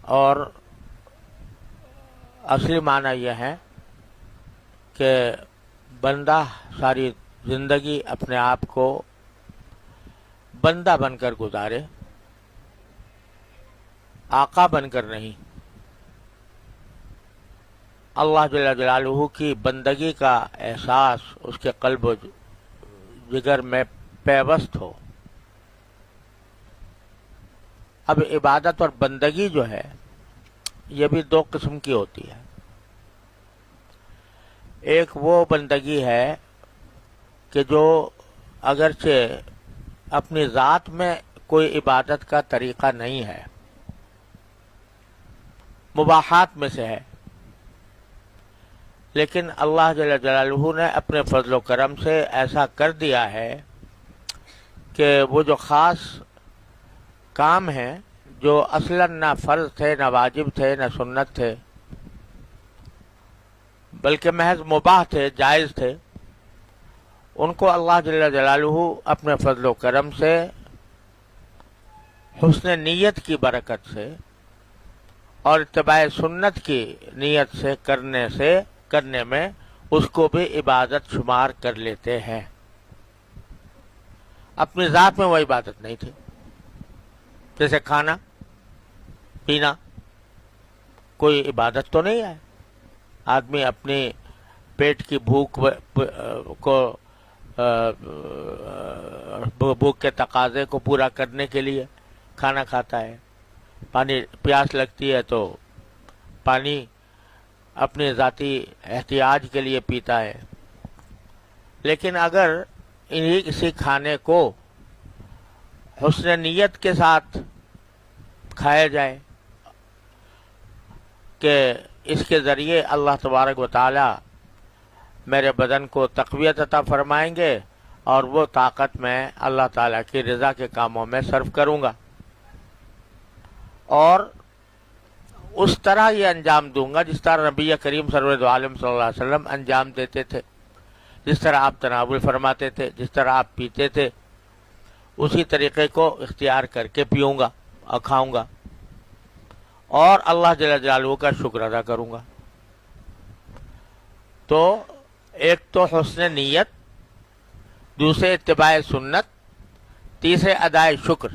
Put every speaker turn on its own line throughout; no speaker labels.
اور اصلی معنی یہ ہے کہ بندہ ساری زندگی اپنے آپ کو بندہ بن کر گزارے، آقا بن کر نہیں۔ اللہ جل جلالہ کی بندگی کا احساس اس کے قلب و جگر میں پیوست ہو۔ اب عبادت اور بندگی جو ہے یہ بھی دو قسم کی ہوتی ہے۔ ایک وہ بندگی ہے کہ جو اگرچہ اپنی ذات میں کوئی عبادت کا طریقہ نہیں ہے، مباحات میں سے ہے، لیکن اللہ جل جلالہ نے اپنے فضل و کرم سے ایسا کر دیا ہے کہ وہ جو خاص کام ہیں جو اصلاً نہ فرض تھے، نہ واجب تھے، نہ سنت تھے، بلکہ محض مباح تھے، جائز تھے، ان کو اللہ جل جلالہ اپنے فضل و کرم سے، حسن نیت کی برکت سے اور اتباع سنت کی نیت سے کرنے میں اس کو بھی عبادت شمار کر لیتے ہیں۔ اپنی ذات میں وہ عبادت نہیں تھی، جیسے کھانا پینا کوئی عبادت تو نہیں ہے۔ آدمی اپنی پیٹ کی بھوک کے تقاضے کو پورا کرنے کے لیے کھانا کھاتا ہے، پانی پیاس لگتی ہے تو پانی اپنے ذاتی احتیاج کے لیے پیتا ہے۔ لیکن اگر انہی کسی کھانے کو حسن نیت کے ساتھ کھایا جائے کہ اس کے ذریعے اللہ تبارک و تعالی میرے بدن کو تقویت عطا فرمائیں گے اور وہ طاقت میں اللہ تعالیٰ کی رضا کے کاموں میں صرف کروں گا، اور اس طرح یہ انجام دوں گا جس طرح نبی کریم سرور دو عالم صلی اللہ علیہ وسلم انجام دیتے تھے، جس طرح آپ تناول فرماتے تھے، جس طرح آپ پیتے تھے، اسی طریقے کو اختیار کر کے پیوں گا اور کھاؤں گا، اور اللہ جل جلالہ کا شکر ادا کروں گا۔ تو ایک تو حسن نیت، دوسرے اتباع سنت، تیسرے ادائے شکر،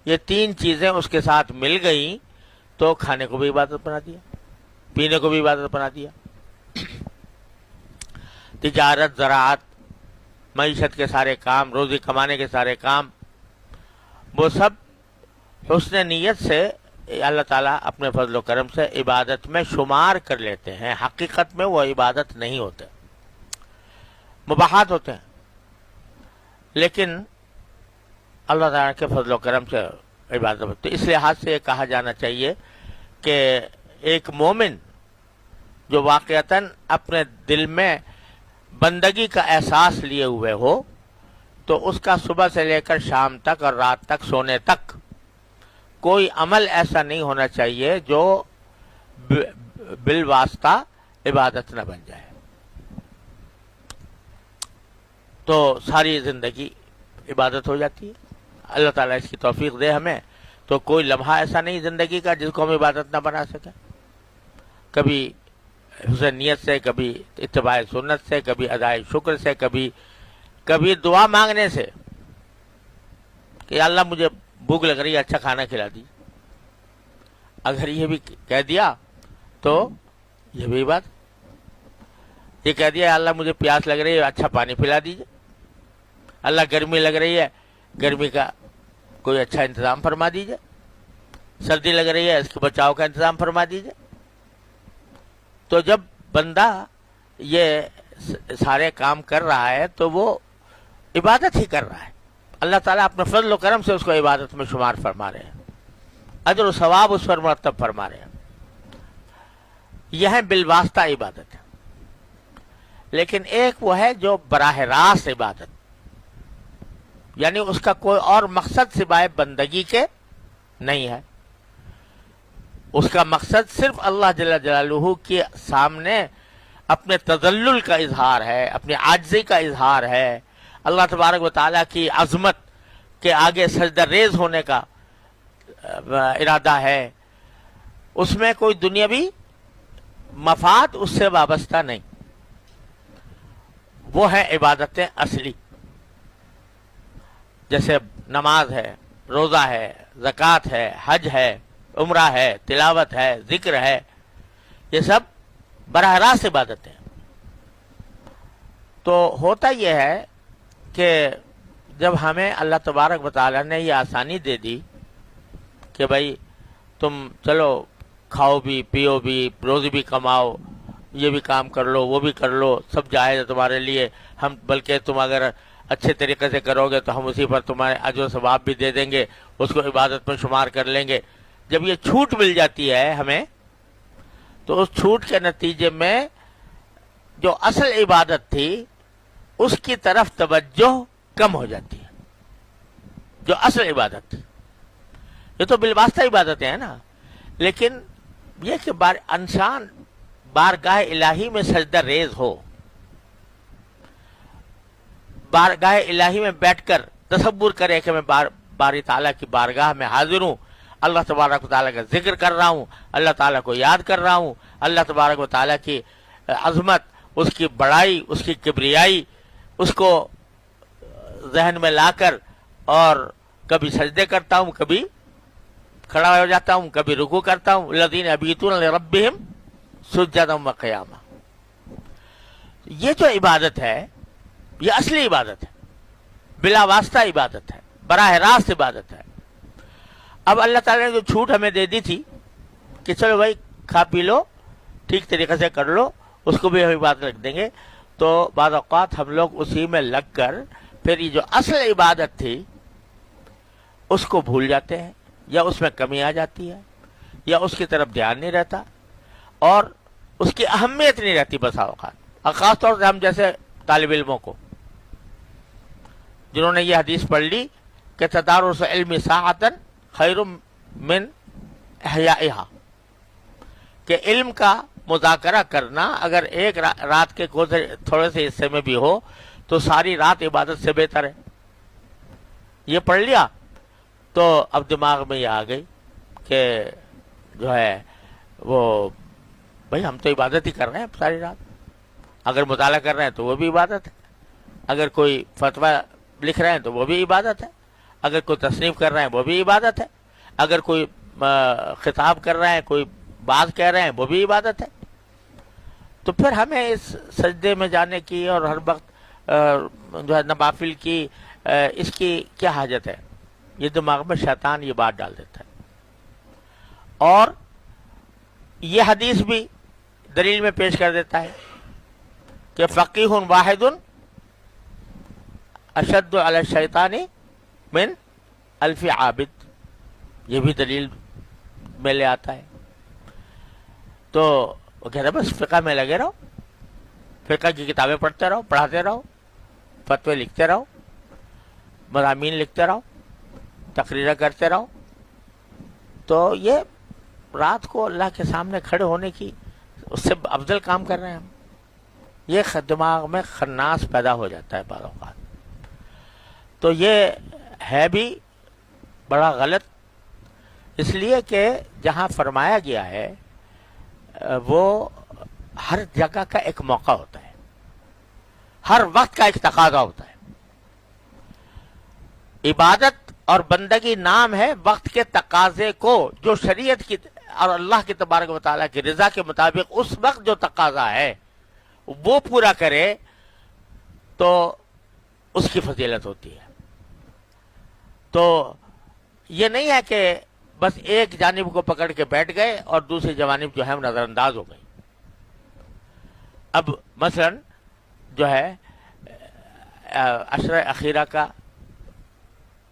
یہ تین چیزیں اس کے ساتھ مل گئیں تو کھانے کو بھی عبادت بنا دیا، پینے کو بھی عبادت بنا دیا۔ تجارت، زراعت، معیشت کے سارے کام، روزی کمانے کے سارے کام، وہ سب حسن نیت سے اللہ تعالیٰ اپنے فضل و کرم سے عبادت میں شمار کر لیتے ہیں۔ حقیقت میں وہ عبادت نہیں ہوتے، مباحات ہوتے ہیں، لیکن اللہ تعالیٰ کے فضل و کرم سے عبادت ہوتی ہے۔ اس لحاظ سے یہ کہا جانا چاہیے کہ ایک مومن جو واقعتاً اپنے دل میں بندگی کا احساس لیے ہوئے ہو، تو اس کا صبح سے لے کر شام تک اور رات تک سونے تک کوئی عمل ایسا نہیں ہونا چاہیے جو بالواسطہ عبادت نہ بن جائے۔ تو ساری زندگی عبادت ہو جاتی ہے۔ اللہ تعالیٰ اس کی توفیق دے ہمیں، تو کوئی لمحہ ایسا نہیں زندگی کا جس کو ہم عبادت نہ بنا سکیں، کبھی حسن نیت سے، کبھی اتباع سنت سے، کبھی ادائے شکر سے، کبھی دعا مانگنے سے کہ اللہ مجھے بھوک لگ رہی ہے، اچھا کھانا کھلا دی۔ اگر یہ بھی کہہ دیا تو یہ بھی بات، یہ کہہ دیا اللہ مجھے پیاس لگ رہی ہے، اچھا پانی پلا دیجئے، اللہ گرمی لگ رہی ہے، گرمی کا کوئی اچھا انتظام فرما دیجئے، سردی لگ رہی ہے اس کے بچاؤ کا انتظام فرما دیجئے۔ تو جب بندہ یہ سارے کام کر رہا ہے تو وہ عبادت ہی کر رہا ہے، اللہ تعالیٰ اپنے فضل و کرم سے اس کو عبادت میں شمار فرما رہے ہیں، اجر و ثواب اس پر مرتب فرما رہے ہیں۔ یہ ہے بالواسطہ عبادت ہے۔ لیکن ایک وہ ہے جو براہ راست عبادت، یعنی اس کا کوئی اور مقصد سوائے بندگی کے نہیں ہے، اس کا مقصد صرف اللہ جل جلالہ کے سامنے اپنے تذلل کا اظہار ہے، اپنی عاجزی کا اظہار ہے، اللہ تبارک و تعالیٰ کی عظمت کے آگے سجدہ ریز ہونے کا ارادہ ہے، اس میں کوئی دنیاوی مفاد اس سے وابستہ نہیں، وہ ہے عبادتیں اصلی، جیسے نماز ہے، روزہ ہے، زکوٰۃ ہے، حج ہے، عمرہ ہے، تلاوت ہے، ذکر ہے، یہ سب براہ راست عبادتیں ہیں۔ تو ہوتا یہ ہے کہ جب ہمیں اللہ تبارک و تعالیٰ نے یہ آسانی دے دی کہ بھائی تم چلو کھاؤ بھی، پیو بھی، روزی بھی کماؤ، یہ بھی کام کر لو، وہ بھی کر لو، سب جائز ہے تمہارے لیے، ہم بلکہ تم اگر اچھے طریقے سے کرو گے تو ہم اسی پر تمہارے اجر و ثواب بھی دے دیں گے، اس کو عبادت میں شمار کر لیں گے۔ جب یہ چھوٹ مل جاتی ہے ہمیں، تو اس چھوٹ کے نتیجے میں جو اصل عبادت تھی اس کی طرف توجہ کم ہو جاتی ہے، جو اصل عبادت تھی۔ یہ تو بالواسطہ عبادتیں ہیں نا، لیکن یہ کہ انسان بارگاہ الہی میں سجدہ ریز ہو، بارگاہ الہی میں بیٹھ کر تصور کرے کہ میں باری تعالیٰ کی بارگاہ میں حاضر ہوں، اللہ تبارک و تعالیٰ کا ذکر کر رہا ہوں، اللہ تعالیٰ کو یاد کر رہا ہوں، اللہ تبارک و تعالیٰ کی عظمت، اس کی بڑائی، اس کی کبریائی، اس کو ذہن میں لا کر اور کبھی سجدے کرتا ہوں، کبھی کھڑا ہو جاتا ہوں، کبھی رکوع کرتا ہوں، الذین یبیتون لربہم سجدا وقیاما۔ یہ جو عبادت ہے یہ اصلی عبادت ہے، بلا واسطہ عبادت ہے، براہ راست عبادت ہے۔ اب اللہ تعالیٰ نے جو چھوٹ ہمیں دے دی تھی کہ چلو بھائی کھا پی لو، ٹھیک طریقے سے کر لو، اس کو بھی ہم عبادت رکھ دیں گے، تو بعض اوقات ہم لوگ اسی میں لگ کر پھر یہ جو اصل عبادت تھی اس کو بھول جاتے ہیں، یا اس میں کمی آ جاتی ہے، یا اس کی طرف دھیان نہیں رہتا، اور اس کی اہمیت نہیں رہتی بسا اوقات۔ اور خاص طور سے ہم جیسے طالب علموں کو، جنہوں نے یہ حدیث پڑھ لی کہ تدارس علم ساعۃ خیر من احیائہا، کہ علم کا مذاکرہ کرنا اگر ایک رات کے تھوڑے سے حصے میں بھی ہو تو ساری رات عبادت سے بہتر ہے۔ یہ پڑھ لیا تو اب دماغ میں یہ آ گئی کہ جو ہے وہ بھائی ہم تو عبادت ہی کر رہے ہیں ساری رات، اگر مطالعہ کر رہے ہیں تو وہ بھی عبادت ہے، اگر کوئی فتویٰ لکھ رہے ہیں تو وہ بھی عبادت ہے، اگر کوئی تصنیف کر رہے ہیں وہ بھی عبادت ہے، اگر کوئی خطاب کر رہے ہیں، کوئی بات کہہ رہے ہیں وہ بھی عبادت ہے۔ تو پھر ہمیں اس سجدے میں جانے کی اور ہر وقت جو ہے نوافل کی اس کی کیا حاجت ہے؟ یہ دماغ میں شیطان یہ بات ڈال دیتا ہے۔ اور یہ حدیث بھی دلیل میں پیش کر دیتا ہے کہ فقیہ واحد اشد علی الشیطان من الف عابد، یہ بھی دلیل میں لے آتا ہے۔ تو وہ کہہ رہے بس فقہ میں لگے رہو، فقہ کی کتابیں پڑھتے رہو، پڑھاتے رہو، فتوے لکھتے رہو، مضامین لکھتے رہو، تقریریں کرتے رہو، تو یہ رات کو اللہ کے سامنے کھڑے ہونے کی اس سے افضل کام کر رہے ہیں ہم۔ یہ دماغ میں خناس پیدا ہو جاتا ہے بعض اوقات۔ تو یہ ہے بھی بڑا غلط، اس لیے کہ جہاں فرمایا گیا ہے وہ ہر جگہ کا ایک موقع ہوتا ہے، ہر وقت کا ایک تقاضا ہوتا ہے۔ عبادت اور بندگی نام ہے وقت کے تقاضے کو، جو شریعت کی اور اللہ کی تبارک و تعالیٰ کی رضا کے مطابق اس وقت جو تقاضا ہے وہ پورا کرے تو اس کی فضیلت ہوتی ہے۔ تو یہ نہیں ہے کہ بس ایک جانب کو پکڑ کے بیٹھ گئے اور دوسری جانب جو ہے نظر انداز ہو گئی۔ اب مثلا جو ہے عشرہ اخیرہ کا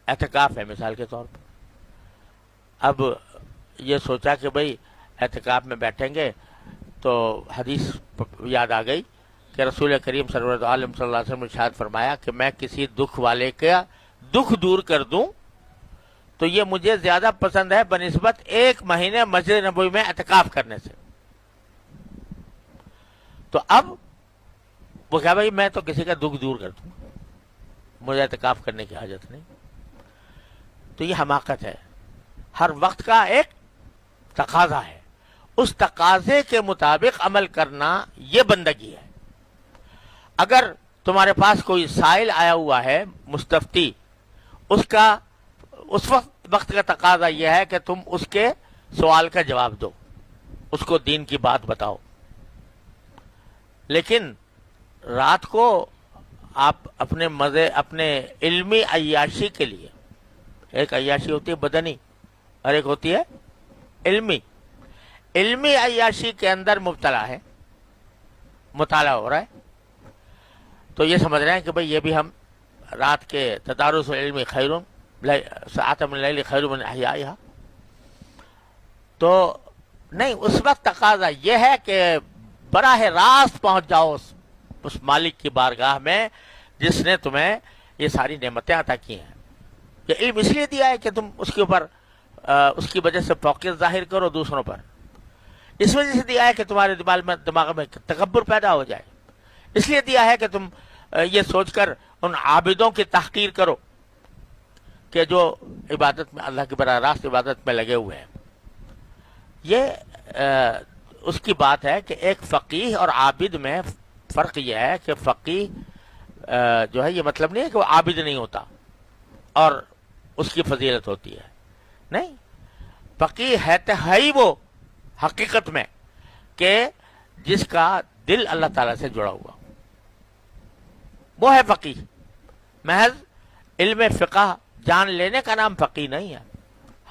اعتکاف ہے مثال کے طور پر، اب یہ سوچا کہ بھئی اعتکاف میں بیٹھیں گے تو حدیث یاد آ گئی کہ رسول کریم سرور عالم صلی اللہ علیہ وسلم نے ارشاد فرمایا کہ میں کسی دکھ والے کا دکھ دور کر دوں تو یہ مجھے زیادہ پسند ہے بنسبت ایک مہینے مسجد نبوی میں اعتکاف کرنے سے۔ تو اب وہ کہا بھائی میں تو کسی کا دکھ دور کر دوں، مجھے اعتکاف کرنے کی حاجت نہیں۔ تو یہ حماقت ہے، ہر وقت کا ایک تقاضا ہے، اس تقاضے کے مطابق عمل کرنا یہ بندگی ہے. اگر تمہارے پاس کوئی سائل آیا ہوا ہے مستفتی، اس کا اس وقت کا تقاضا یہ ہے کہ تم اس کے سوال کا جواب دو، اس کو دین کی بات بتاؤ. لیکن رات کو آپ اپنے مزے، اپنے علمی عیاشی کے لیے، ایک عیاشی ہوتی ہے بدنی اور ایک ہوتی ہے علمی عیاشی کے اندر مبتلا ہے، مطالعہ ہو رہا ہے، تو یہ سمجھ رہے ہیں کہ بھئی یہ بھی ہم رات کے تدارس العلم خیر ساعۃ من اللیل خیر من احیائها. تو نہیں، اس وقت تقاضا یہ ہے کہ براہ راست پہنچ جاؤ اس مالک کی بارگاہ میں جس نے تمہیں یہ ساری نعمتیں عطا کی ہیں. یہ علم اس لیے دیا ہے کہ تم اس کے اوپر اس کی وجہ سے فوقیت ظاہر کرو دوسروں پر. اس وجہ سے دیا ہے کہ تمہارے دماغ میں تکبر پیدا ہو جائے. اس لیے دیا ہے کہ تم یہ سوچ کر ان عابدوں کی تحقیر کرو کہ جو عبادت میں، اللہ کی براہ راست عبادت میں لگے ہوئے ہیں. یہ اس کی بات ہے کہ ایک فقیہ اور عابد میں فرق یہ ہے کہ فقیہ جو ہے، یہ مطلب نہیں ہے کہ وہ عابد نہیں ہوتا اور اس کی فضیلت ہوتی ہے. نہیں، فقیہ ہے تو ہی وہ حقیقت میں کہ جس کا دل اللہ تعالیٰ سے جڑا ہوا، وہ ہے فقیہ. محض علم فقہ جان لینے کا نام فقیہ نہیں ہے.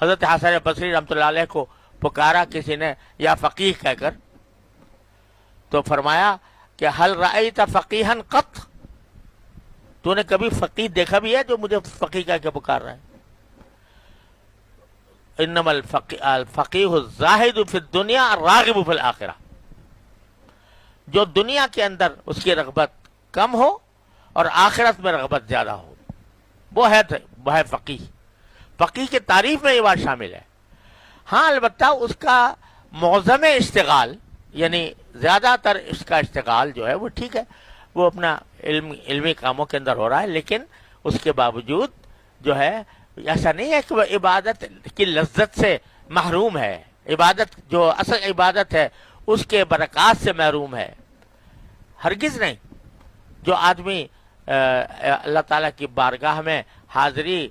حضرت حسن بصری رحمۃ اللہ علیہ کو پکارا کسی نے یا فقیہ کہہ کر، تو فرمایا کہ حل رأیت فقیہا قط، تو نے کبھی فقیہ دیکھا بھی ہے جو مجھے فقیہ کہہ کے پکار رہا ہے؟ انما الفقیہ الزاہد فی الدنیا الراغب فی الآخرہ. جو دنیا کے اندر اس کی رغبت کم ہو اور آخرت میں رغبت زیادہ ہو، وہ ہے فقیہ. فقیہ کی تعریف میں یہ بات شامل ہے. ہاں البتہ اس کا معظم اشتغال، یعنی زیادہ تر اس کا اشتغال جو ہے وہ ٹھیک ہے، وہ اپنا علمی کاموں کے اندر ہو رہا ہے، لیکن اس کے باوجود جو ہے ایسا نہیں ہے کہ وہ عبادت کی لذت سے محروم ہے. عبادت جو اصل عبادت ہے اس کے برکات سے محروم ہے، ہرگز نہیں. جو آدمی اللہ تعالیٰ کی بارگاہ میں حاضری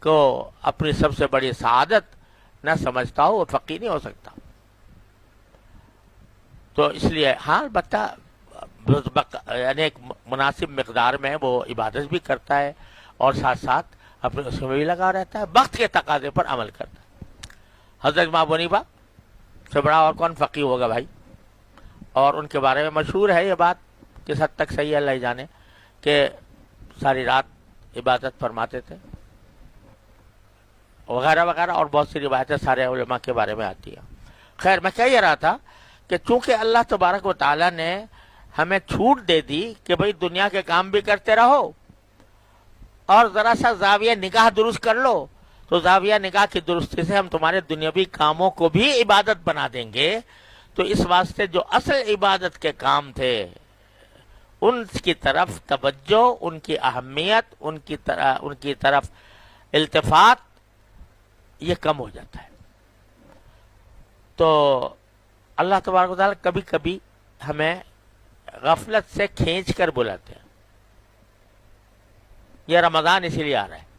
کو اپنی سب سے بڑی سعادت نہ سمجھتا ہو، وہ فقیہ نہیں ہو سکتا. تو اس لیے ہاں البتہ یعنی ایک مناسب مقدار میں وہ عبادت بھی کرتا ہے اور ساتھ ساتھ اپنے اس میں بھی لگا رہتا ہے، وقت کے تقاضے پر عمل کرتا ہے. حضرت امام ابو حنیفہ سے بڑا اور کون فقیہ ہوگا بھائی؟ اور ان کے بارے میں مشہور ہے یہ بات، کس حد تک صحیح ہے اللہ ہی جانے، کہ ساری رات عبادت فرماتے تھے وغیرہ وغیرہ، اور بہت سی روایتیں سارے علماء کے بارے میں آتی ہیں. خیر، میں کہہ یہ رہا تھا کہ چونکہ اللہ تبارک و تعالیٰ نے ہمیں چھوٹ دے دی کہ بھئی دنیا کے کام بھی کرتے رہو اور ذرا سا زاویہ نگاہ درست کر لو، تو زاویہ نگاہ کی درستی سے ہم تمہارے دنیاوی کاموں کو بھی عبادت بنا دیں گے. تو اس واسطے جو اصل عبادت کے کام تھے ان کی طرف توجہ، ان کی اہمیت، ان کی طرف التفات یہ کم ہو جاتا ہے. تو اللہ تبارک و تعالیٰ کبھی کبھی ہمیں غفلت سے کھینچ کر بلاتے ہیں. یہ رمضان اسی لیے آ رہا ہے،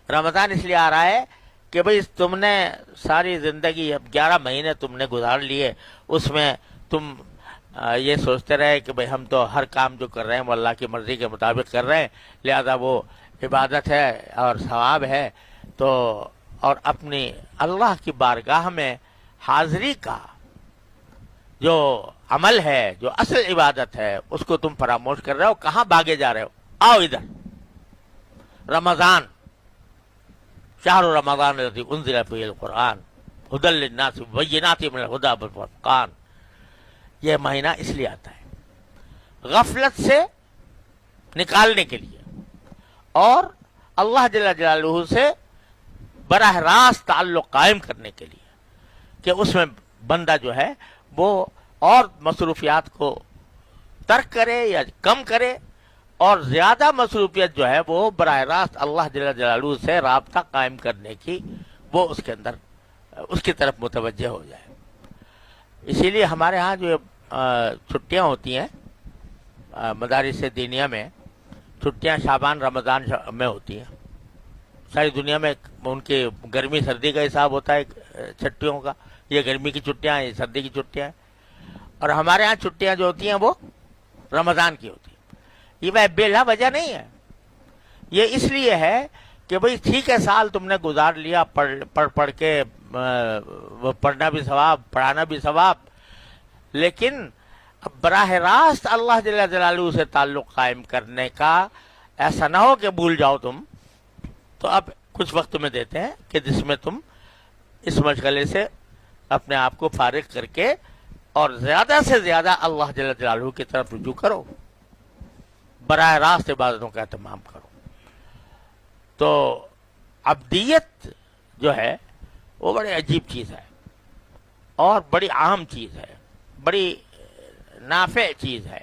رمضان اس لیے آ رہا ہے کہ بھئی تم نے ساری زندگی، اب 11 مہینے تم نے گزار لیے، اس میں تم یہ سوچتے رہے کہ بھئی ہم تو ہر کام جو کر رہے ہیں وہ اللہ کی مرضی کے مطابق کر رہے ہیں، لہذا وہ عبادت ہے اور ثواب ہے. تو اور اپنی اللہ کی بارگاہ میں حاضری کا جو عمل ہے، جو اصل عبادت ہے، اس کو تم فراموش کر رہے ہو. کہاں بھاگے جا رہے ہو؟ آؤ ادھر. رمضان، شہر رمضان الذی انزل فیہ القرآن ھدی للناس وبینات من الھدی والفرقان. یہ مہینہ اس لیے آتا ہے غفلت سے نکالنے کے لیے اور اللہ جل جلالہ سے براہ راست تعلق قائم کرنے کے لیے، کہ اس میں بندہ جو ہے وہ اور مصروفیات کو ترک کرے یا کم کرے، اور زیادہ مصروفیت جو ہے وہ براہ راست اللہ جل جلالہ سے رابطہ قائم کرنے کی وہ اس کے اندر اس کی طرف متوجہ ہو جائے. اسی لیے ہمارے ہاں جو چھٹیاں ہوتی ہیں مدارس دینیہ میں، چھٹیاں شعبان رمضان میں ہوتی ہیں. ساری دنیا میں ان کی گرمی سردی کا حساب ہوتا ہے چھٹیوں کا. یہ گرمی کی چھٹیاں ہیں، یہ سردی کی چھٹیاں ہیں. اور ہمارے ہاں چھٹیاں جو ہوتی ہیں وہ رمضان کی ہوتی ہیں. یہ بلا وجہ نہیں ہے. یہ اس لیے ہے کہ بھئی ٹھیک ہے سال تم نے گزار لیا پڑھ کے، پڑھنا بھی ثواب، پڑھانا بھی ثواب، لیکن اب براہ راست اللہ جل جلالہ سے تعلق قائم کرنے کا ایسا نہ ہو کہ بھول جاؤ تم. تو اب کچھ وقت تمہیں دیتے ہیں کہ جس میں تم اس مشغلے سے اپنے آپ کو فارغ کر کے اور زیادہ سے زیادہ اللہ جل جلالہ کی طرف رجوع کرو، براہ راست عبادتوں کا اہتمام کرو. تو عبدیت جو ہے وہ بڑی عجیب چیز ہے اور بڑی عام چیز ہے، بڑی نافع چیز ہے.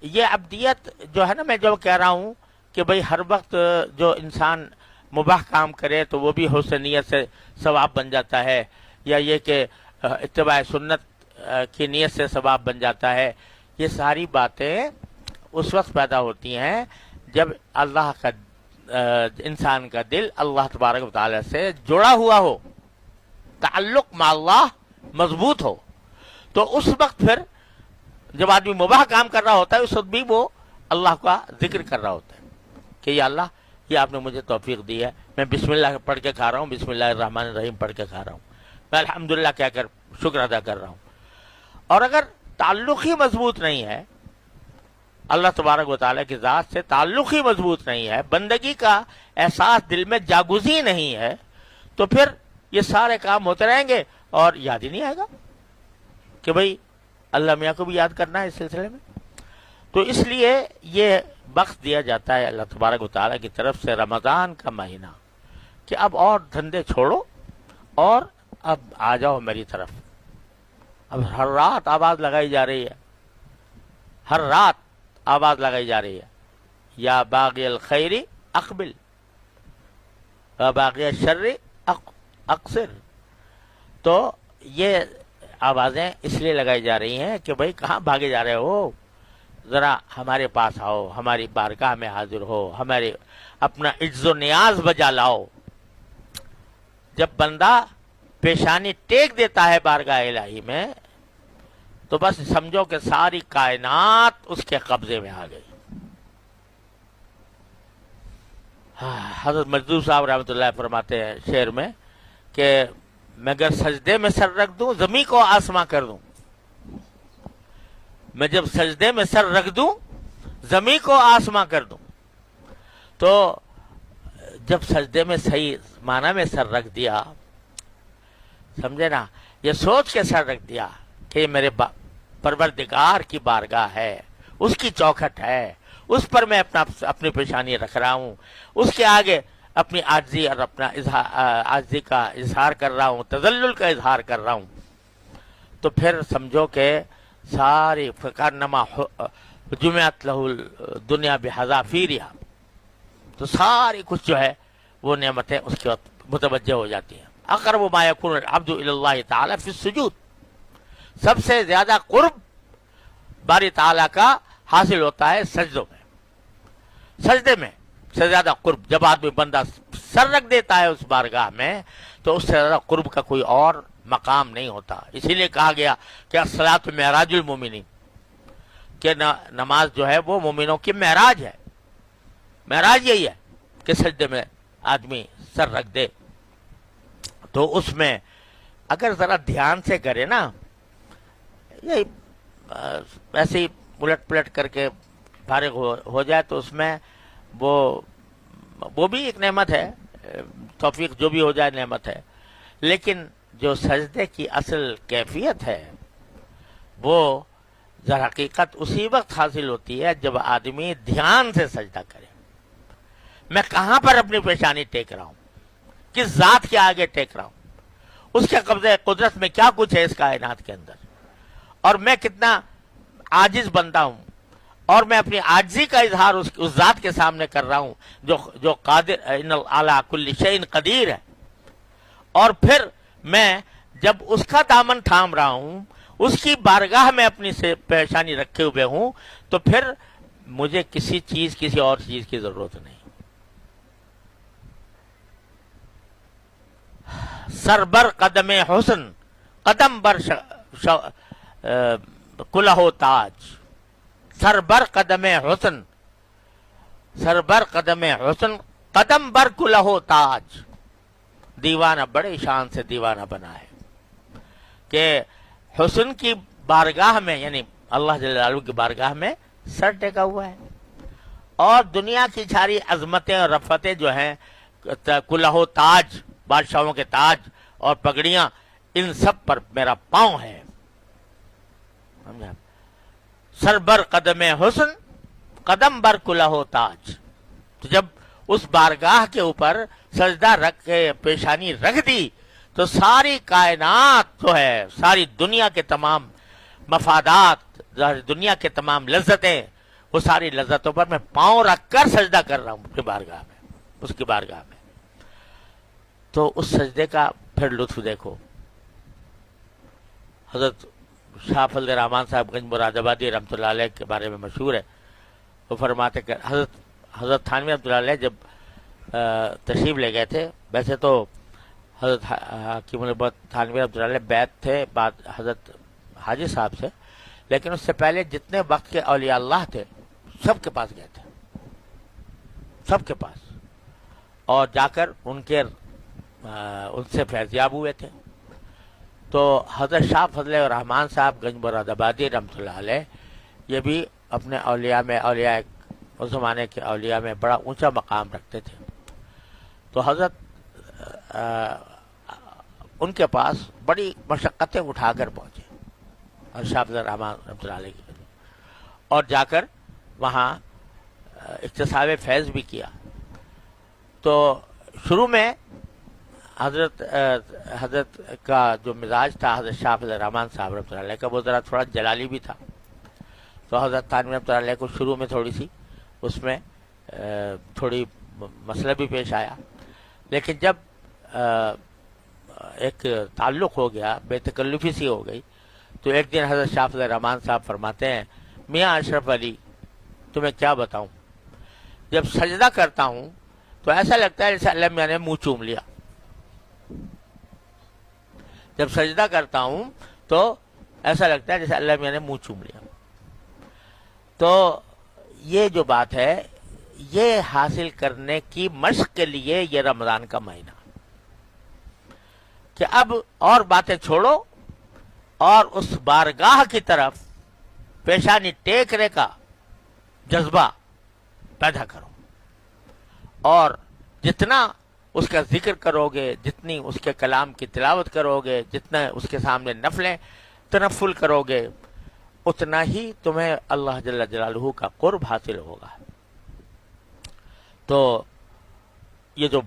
یہ عبدیت جو ہے نا، میں جو کہہ رہا ہوں کہ بھئی ہر وقت جو انسان مباح کام کرے تو وہ بھی حسن نیت سے ثواب بن جاتا ہے، یا یہ کہ اتباع سنت کی نیت سے ثواب بن جاتا ہے، یہ ساری باتیں اس وقت پیدا ہوتی ہیں جب اللہ کا انسان کا دل اللہ تبارک و تعالی سے جڑا ہوا ہو، تعلق مع اللہ مضبوط ہو. تو اس وقت پھر جب آدمی مباح کام کر رہا ہوتا ہے اس وقت بھی وہ اللہ کا ذکر کر رہا ہوتا ہے کہ یا اللہ یہ آپ نے مجھے توفیق دی ہے، میں بسم اللہ پڑھ کے کھا رہا ہوں، بسم اللہ الرحمن الرحیم پڑھ کے کھا رہا ہوں، میں الحمدللہ کہہ کر شکر ادا کر رہا ہوں. اور اگر تعلق ہی مضبوط نہیں ہے اللہ تبارک و تعالیٰ کی ذات سے، تعلق ہی مضبوط نہیں ہے، بندگی کا احساس دل میں جاگزی نہیں ہے، تو پھر یہ سارے کام ہوتے رہیں گے اور یاد ہی نہیں آئے گا کہ بھئی اللہ میاں کو بھی یاد کرنا ہے اس سلسلے میں. تو اس لیے یہ وقت دیا جاتا ہے اللہ تبارک و تعالیٰ کی طرف سے، رمضان کا مہینہ، کہ اب اور دھندے چھوڑو اور اب آ جاؤ میری طرف. اب ہر رات آواز لگائی جا رہی ہے، ہر رات آواز لگائی جا رہی ہے، یا باغی الخیر اقبل یا باغی الشر اقصر. تو یہ آوازیں اس لیے لگائی جا رہی ہیں کہ بھئی کہاں بھاگے جا رہے ہو، ذرا ہمارے پاس آؤ، ہماری بارگاہ میں حاضر ہو، ہمارے اپنا عجز و نیاز بجا لاؤ. جب بندہ پیشانی ٹیک دیتا ہے بارگاہ الہی میں تو بس سمجھو کہ ساری کائنات اس کے قبضے میں آ گئی. حضرت مجدور صاحب رحمۃ اللہ فرماتے ہیں شعر میں کہ میں اگر سجدے میں سر رکھ دوں زمین کو آسماں کر دوں، میں جب سجدے میں سر رکھ دوں زمین کو آسماں کر دوں. تو جب سجدے میں صحیح معنی میں سر رکھ دیا، سمجھے نا، یہ سوچ کے سر رکھ دیا کہ یہ میرے پروردگار کی بارگاہ ہے، اس کی چوکھٹ ہے، اس پر میں اپنی پیشانی رکھ رہا ہوں، اس کے آگے اپنی عاجزی اور اپنا عاجزی کا اظہار کر رہا ہوں، تذلل کا اظہار کر رہا ہوں. تو پھر سمجھو کہ ساری فکرنما جمعت لہ الدنیا بحذافیرہا، تو ساری کچھ جو ہے وہ نعمتیں اس کے وقت متوجہ ہو جاتی ہیں. اقرب ما یکون العبد الی اللہ تعالی فی السجود، سب سے زیادہ قرب باری تعالیٰ کا حاصل ہوتا ہے سجدوں میں. سجدے میں سے زیادہ قرب جب آدمی بندہ سر رکھ دیتا ہے اس بارگاہ میں تو اس سے زیادہ قرب کا کوئی اور مقام نہیں ہوتا. اسی لیے کہا گیا کہ الصلاۃ معراج المومنین، کہ نماز جو ہے وہ مومنوں کی معراج ہے. معراج یہی ہے کہ سجدے میں آدمی سر رکھ دے. تو اس میں اگر ذرا دھیان سے کرے نا، یہ ایسے ہی الٹ پلٹ کر کے فارغ ہو جائے تو اس میں وہ بھی ایک نعمت ہے، توفیق جو بھی ہو جائے نعمت ہے. لیکن جو سجدے کی اصل کیفیت ہے وہ در حقیقت اسی وقت حاصل ہوتی ہے جب آدمی دھیان سے سجدہ کرے. میں کہاں پر اپنی پیشانی ٹیک رہا ہوں، کس ذات کے آگے ٹیک رہا ہوں، اس کے قبضے قدرت میں کیا کچھ ہے اس کائنات کے اندر، اور میں کتنا عاجز بندہ ہوں، اور میں اپنی عاجزی کا اظہار اس ذات کے سامنے کر رہا ہوں جو قادر ان علی کل شیء قدیر ہے. اور پھر میں جب اس کا دامن تھام رہا ہوں، اس کی بارگاہ میں اپنی سے پیشانی رکھے ہوئے ہوں، تو پھر مجھے کسی اور چیز کی ضرورت نہیں۔ سربر قدم حسن، قدم بر کلہ و تاج، سربر قدم حسن، سربر قدم حسن، قدم بر کلہ و تاج۔ دیوانہ بڑے شان سے دیوانہ بنا ہے کہ حسن کی بارگاہ میں، یعنی اللہ جل جلالہ کی بارگاہ میں سر ٹیکا ہوا ہے، اور دنیا کی ساری عظمتیں اور رفتیں جو ہیں، کلہ و تاج، بادشاہوں کے تاج اور پگڑیاں، ان سب پر میرا پاؤں ہے۔ سربر قدم حسن، قدم بر کلہ و تاج۔ تو جب اس بارگاہ کے اوپر سجدہ رکھ کے پیشانی رکھ دی تو ساری کائنات جو ہے، ساری دنیا کے تمام مفادات، دنیا کے تمام لذتیں، وہ ساری لذتوں پر میں پاؤں رکھ کر سجدہ کر رہا ہوں اپنی بارگاہ میں، اس کی بارگاہ میں۔ تو اس سجدے کا پھر لطف دیکھو۔ حضرت شاہ فضل الرحمان صاحب گنج مراد آبادی رحمۃ اللہ علیہ کے بارے میں مشہور ہے، وہ فرماتے کہ حضرت تھانوی رحمۃ اللہ علیہ جب تشریف لے گئے تھے، ویسے تو حضرت حکیم الامت تھانوی رحمۃ اللہ علیہ بیعت تھے بعد حضرت حاجی صاحب سے، لیکن اس سے پہلے جتنے وقت کے اولیاء اللہ تھے سب کے پاس گئے تھے، سب کے پاس، اور جا کر ان سے فیضیاب ہوئے تھے۔ تو حضرت شاہ فضل الرحمان صاحب گنج مراد آبادی رحمۃ اللہ علیہ یہ بھی اپنے اولیاء میں، اولیاء اس زمانے کے اولیاء میں بڑا اونچا مقام رکھتے تھے۔ تو حضرت ان کے پاس بڑی مشقتیں اٹھا کر پہنچے حضرت شاہ فضل الرحمان رحمۃ اللہ علیہ کی، اور جا کر وہاں اکتساب فیض بھی کیا۔ تو شروع میں حضرت کا جو مزاج تھا حضرت شاہ فضل الرحمان صاحب رحمۃ اللہ علیہ کا، وہ ذرا تھوڑا جلالی بھی تھا، تو حضرت تھانوی رحمۃ اللہ علیہ کو شروع میں تھوڑی سی اس میں تھوڑی مسئلہ بھی پیش آیا، لیکن جب ایک تعلق ہو گیا، بے تکلفی سی ہو گئی، تو ایک دن حضرت شاہ فضل الرحمان صاحب فرماتے ہیں، میاں اشرف علی تمہیں کیا بتاؤں، جب سجدہ کرتا ہوں تو ایسا لگتا ہے جیسے اللہ میاں نے منہ چوم لیا، جب سجدہ کرتا ہوں تو ایسا لگتا ہے جیسے اللہ میاں نے منہ چوم لیا۔ تو یہ جو بات ہے، یہ حاصل کرنے کی مشق کے لیے یہ رمضان کا مہینہ، کہ اب اور باتیں چھوڑو اور اس بارگاہ کی طرف پیشانی ٹیکنے کا جذبہ پیدا کرو، اور جتنا اس کا ذکر کرو گے، جتنی اس کے کلام کی تلاوت کرو گے، جتنا اس کے سامنے نفلیں تنفل کرو گے، اتنا ہی تمہیں اللہ جل جلالہ کا قرب حاصل ہوگا۔ تو یہ جو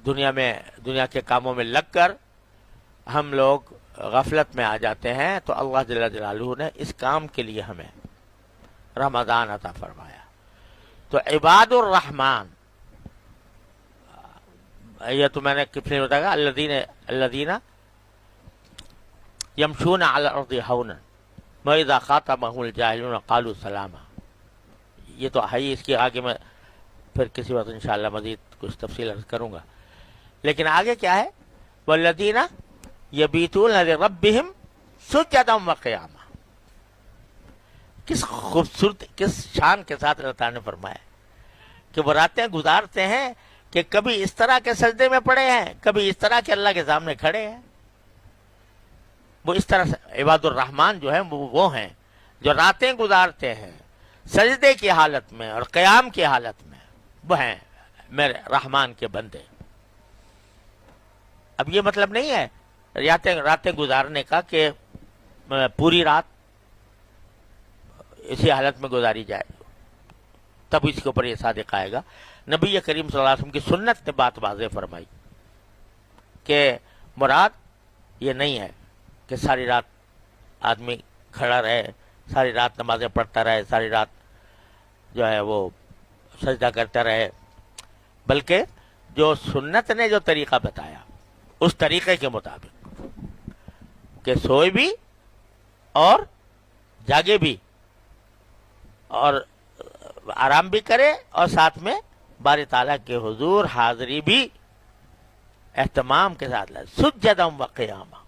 دنیا کے کاموں میں لگ کر ہم لوگ غفلت میں آ جاتے ہیں، تو اللہ جل جلالہ نے اس کام کے لیے ہمیں رمضان عطا فرمایا۔ تو عباد الرحمن، یہ تو میں نے کتنے بتایا، الذین یمشون علی الارض ہونا وَإِذَا خَاطَبَهُمُ الْجَاهِلُونَ قَالُوا سَلَامًا، یہ تو ہے، اس کی آگے میں پھر کسی وقت انشاءاللہ مزید کچھ تفصیل عرض کروں گا، لیکن آگے کیا ہے، وَالَّذِينَ يَبِيتُونَ لِرَبِّهِمْ سُجَّدًا وَقِيَامًا۔ کس خوبصورت، کس شان کے ساتھ اللہ تعالیٰ نے فرمایا کہ وہ راتیں گزارتے ہیں کہ کبھی اس طرح کے سجدے میں پڑے ہیں، کبھی اس طرح کے اللہ کے سامنے کھڑے ہیں۔ وہ اس طرح سے عباد الرحمن جو ہیں وہ ہیں جو راتیں گزارتے ہیں سجدے کی حالت میں اور قیام کی حالت میں، وہ ہیں میرے رحمان کے بندے۔ اب یہ مطلب نہیں ہے راتیں گزارنے کا کہ پوری رات اسی حالت میں گزاری جائے، تب اس کے اوپر یہ صادق آئے گا۔ نبی کریم صلی اللہ علیہ وسلم کی سنت نے بات واضح فرمائی کہ مراد یہ نہیں ہے کہ ساری رات آدمی کھڑا رہے، ساری رات نمازیں پڑھتا رہے، ساری رات جو ہے وہ سجدہ کرتا رہے، بلکہ جو سنت نے جو طریقہ بتایا اس طریقے کے مطابق کہ سوئے بھی اور جاگے بھی اور آرام بھی کرے اور ساتھ میں باری تعالیٰ کے حضور حاضری بھی اہتمام کے ساتھ لائے. سجدم و قیاما،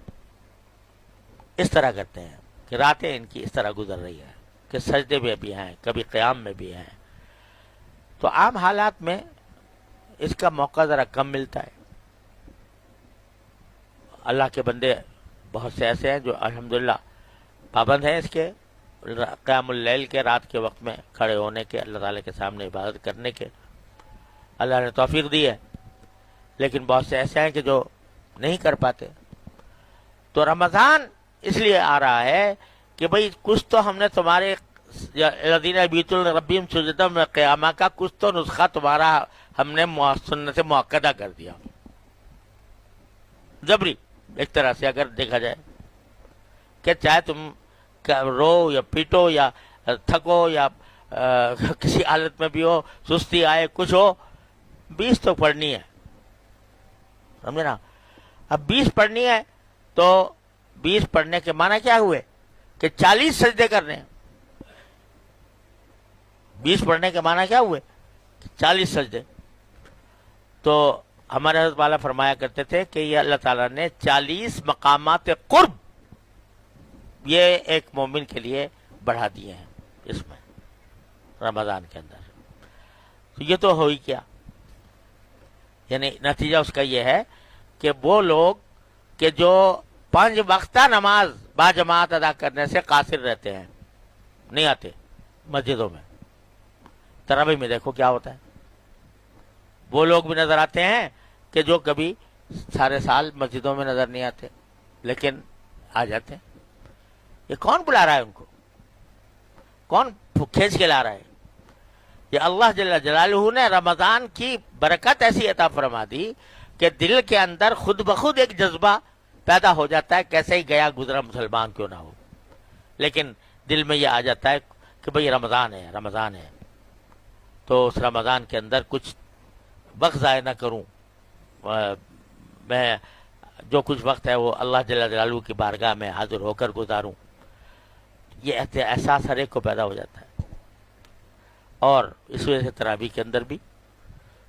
اس طرح کرتے ہیں کہ راتیں ان کی اس طرح گزر رہی ہے کہ سجدے میں بھی ہیں، کبھی قیام میں بھی ہیں. تو عام حالات میں اس کا موقع ذرا کم ملتا ہے. اللہ کے بندے بہت سے ایسے ہیں جو الحمدللہ پابند ہیں اس کے قیام اللیل کے، رات کے وقت میں کھڑے ہونے کے، اللہ تعالیٰ کے سامنے عبادت کرنے کے اللہ نے توفیق دی ہے. لیکن بہت سے ایسے ہیں کہ جو نہیں کر پاتے. تو رمضان اس لیے آ رہا ہے کہ بھئی کچھ تو ہم نے تمہارے الذین یبیتون لربہم سجدا قیامہ کا کچھ تو نسخہ تمہارا ہم نے سنت مؤکدہ کر دیا، جبری ایک طرح سے اگر دیکھا جائے کہ چاہے تم رو یا پیٹو یا تھکو یا کسی حالت میں بھی ہو، سستی آئے، کچھ ہو، 20 تو پڑھنی ہے. سمجھے نا؟ اب 20 پڑھنی ہے تو 20 پڑھنے کے معنی کیا ہوئے کہ 40 سجدے کرنے ہیں. 20 پڑھنے کے معنی کیا ہوئے؟ 40 سجدے. تو ہمارے حضرت والا فرمایا کرتے تھے کہ یہ اللہ تعالیٰ نے 40 مقامات قرب یہ ایک مومن کے لیے بڑھا دیے ہیں اس میں رمضان کے اندر. تو یہ تو ہوئی کیا، یعنی نتیجہ اس کا یہ ہے کہ وہ لوگ کہ جو 5 وقتہ نماز با جماعت ادا کرنے سے قاصر رہتے ہیں، نہیں آتے مسجدوں میں. تراویح میں دیکھو کیا ہوتا ہے. وہ لوگ بھی نظر آتے ہیں کہ جو کبھی سارے سال مسجدوں میں نظر نہیں آتے لیکن آ جاتے ہیں. یہ کون بلا رہا ہے ان کو؟ کون کھینچ کے لا رہا ہے؟ یہ اللہ جل جلالہ نے رمضان کی برکت ایسی عطا فرما دی کہ دل کے اندر خود بخود ایک جذبہ پیدا ہو جاتا ہے، کیسے ہی گیا گزرا مسلمان کیوں نہ ہو، لیکن دل میں یہ آ جاتا ہے کہ بھئی رمضان ہے، رمضان ہے. تو اس رمضان کے اندر کچھ وقت ضائع نہ کروں، میں جو کچھ وقت ہے وہ اللہ جل جلالہ کی بارگاہ میں حاضر ہو کر گزاروں. یہ احساس ہر ایک کو پیدا ہو جاتا ہے. اور اس وجہ سے تراویح کے اندر بھی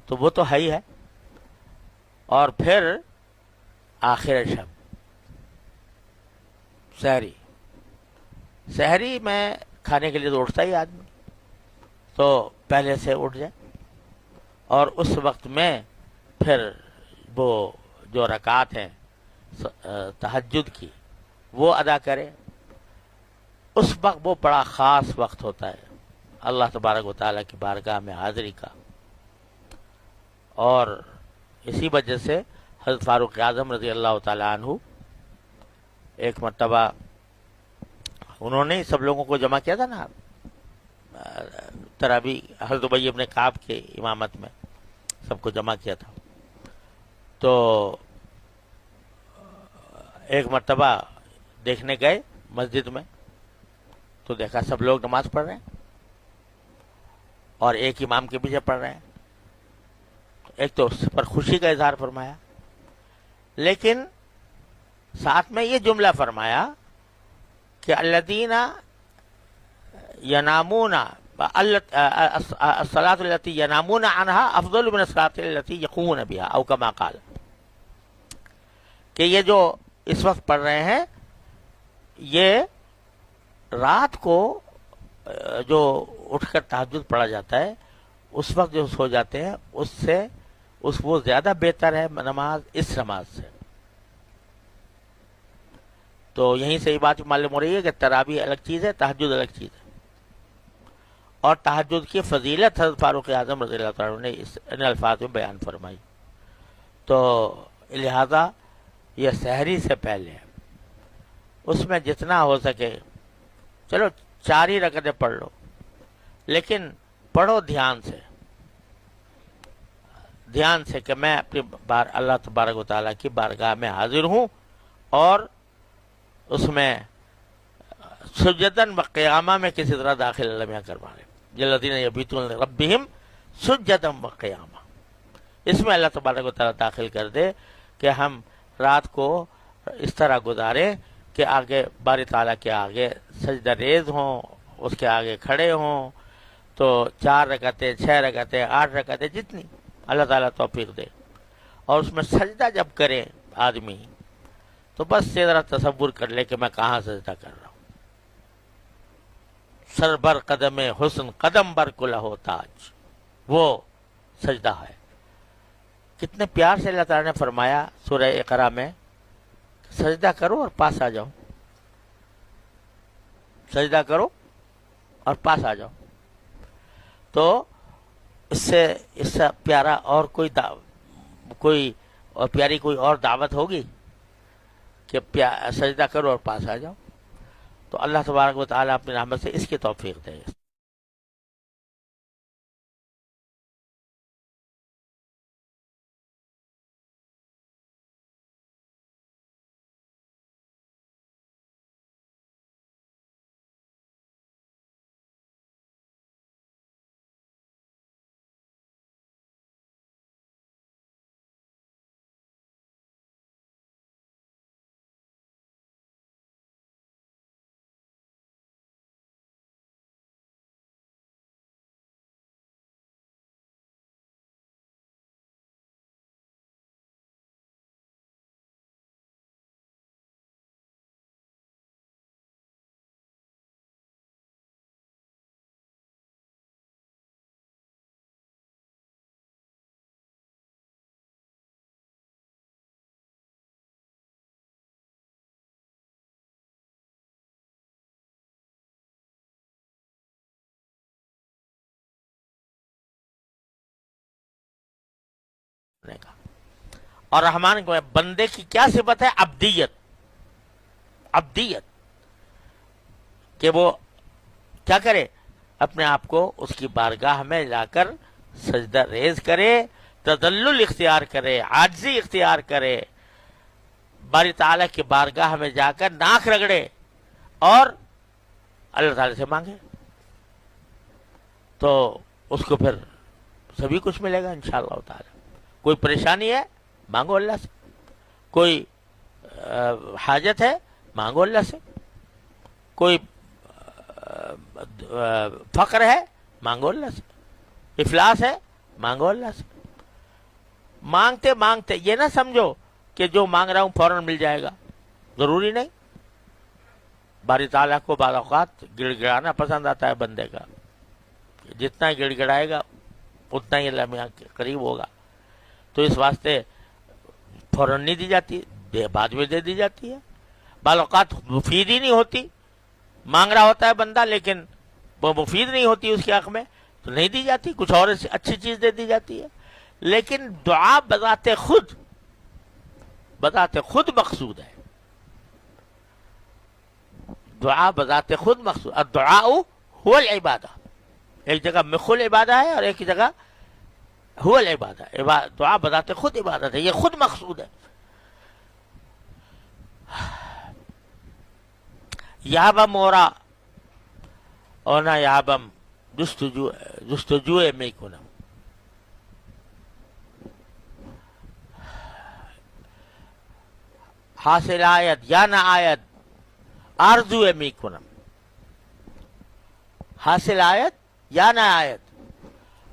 تو وہ تو ہے ہی ہے. اور پھر آخر شب سحری میں کھانے کے لیے تو اٹھتا ہی آدمی، تو پہلے سے اٹھ جائے اور اس وقت میں پھر وہ جو رکعات ہیں تہجد کی وہ ادا کرے. اس وقت وہ بڑا خاص وقت ہوتا ہے اللہ تبارک و تعالیٰ کی بارگاہ میں حاضری کا. اور اسی وجہ سے حضرت فاروق اعظم رضی اللہ تعالیٰ عنہ ایک مرتبہ انہوں نے سب لوگوں کو جمع کیا تھا نا تراویح، حضرت ابی ابن کعب کے امامت میں سب کو جمع کیا تھا. تو ایک مرتبہ دیکھنے گئے مسجد میں تو دیکھا سب لوگ نماز پڑھ رہے ہیں اور ایک امام کے پیچھے پڑھ رہے ہیں. ایک تو اس پر خوشی کا اظہار فرمایا، لیکن ساتھ میں یہ جملہ فرمایا کہ الذین ینامون الصلاۃ التی ینامون عنہا افضل من الصلاۃ التی یقومون بها او کما قال، کہ یہ جو اس وقت پڑھ رہے ہیں یہ رات کو جو اٹھ کر تہجد پڑھا جاتا ہے اس وقت جو سو جاتے ہیں اس سے وہ زیادہ بہتر ہے نماز اس نماز سے. تو یہیں سے یہ بات معلوم ہو رہی ہے کہ تراویح الگ چیز ہے، تہجد الگ چیز ہے. اور تہجد کی فضیلت حضرت فاروق اعظم رضی اللہ تعالیٰ نے ان الفاظ میں بیان فرمائی. تو لہذا یہ سحری سے پہلے اس میں جتنا ہو سکے، چلو 4 ہی رکعتیں پڑھ لو، لیکن پڑھو دھیان سے کہ میں اپنی اللہ تبارک و تعالیٰ کی بارگاہ میں حاضر ہوں اور اس میں سجدن و قیامہ میں کسی طرح داخل اللہ میاں کروا رہے الذین یبیتون لربہم سجدن و قیامہ. اس میں اللہ تبارک و تعالیٰ داخل کر دے کہ ہم رات کو اس طرح گزاریں کہ آگے باری تعالیٰ کے آگے سجدہ ریز ہوں، اس کے آگے کھڑے ہوں، تو 4 رکعتیں 6 رکعتیں 8 رکعتیں جتنی اللہ تعالیٰ توفیق دے، اور اس میں سجدہ جب کرے آدمی تو بس سے ذرا تصور کر لے کہ میں کہاں سجدہ کر رہا ہوں. سر بر قدم حسن قدم بر کلہ تاج، وہ سجدہ ہے. کتنے پیار سے اللہ تعالیٰ نے فرمایا سورہ اقرا میں، سجدہ کرو اور پاس آ جاؤ، سجدہ کرو اور پاس آ جاؤ. تو اس سے پیارا اور کوئی اور پیاری کوئی اور دعوت ہوگی کہ سجدہ کرو اور پاس آ جاؤ. تو اللہ تبارک و تعالیٰ اپنی رحمت سے اس کی توفیق دے. اور رحمان کو بندے کی کیا صفت ہے؟ عبدیت. عبدیت کہ وہ کیا کرے؟ اپنے آپ کو اس کی بارگاہ میں جا کر سجدہ ریز کرے، تذلل اختیار کرے، عاجزی اختیار کرے، باری تعالیٰ کی بارگاہ میں جا کر ناک رگڑے اور اللہ تعالیٰ سے مانگے، تو اس کو پھر سبھی کچھ ملے گا انشاءاللہ تعالیٰ. کوئی پریشانی ہے مانگو اللہ سے، کوئی حاجت ہے مانگو اللہ سے، کوئی فقر ہے مانگو اللہ سے، افلاس ہے مانگو اللہ سے. مانگتے مانگتے یہ نہ سمجھو کہ جو مانگ رہا ہوں فوراً مل جائے گا، ضروری نہیں. باری تعالیٰ کو بعض اوقات گڑ گڑانا پسند آتا ہے بندے کا، جتنا گڑ گڑائے گا اتنا ہی اللہ میاں کے قریب ہوگا. تو اس واسطے فوراً نہیں دی جاتی، بعد میں دے دی جاتی ہے. بعض اوقات مفید ہی نہیں ہوتی، مانگ رہا ہوتا ہے بندہ لیکن وہ مفید نہیں ہوتی اس کے حق میں، تو نہیں دی جاتی، کچھ اور اچھی چیز دے دی جاتی ہے. لیکن دعا بذات خود مقصود ہے. دعا بذات خود مقصود. الدعاء هو العبادہ. ایک جگہ مخ العبادہ ہے اور ایک جگہ هو العبادہ. دعا بذات خود عبادت ہے، یہ خود مقصود ہے. یابم اورا اونا یابم جستجوء می کنم. حاصل آیت یا نہ آیت آرزو می کنم. حاصل آیت یا نہ آیت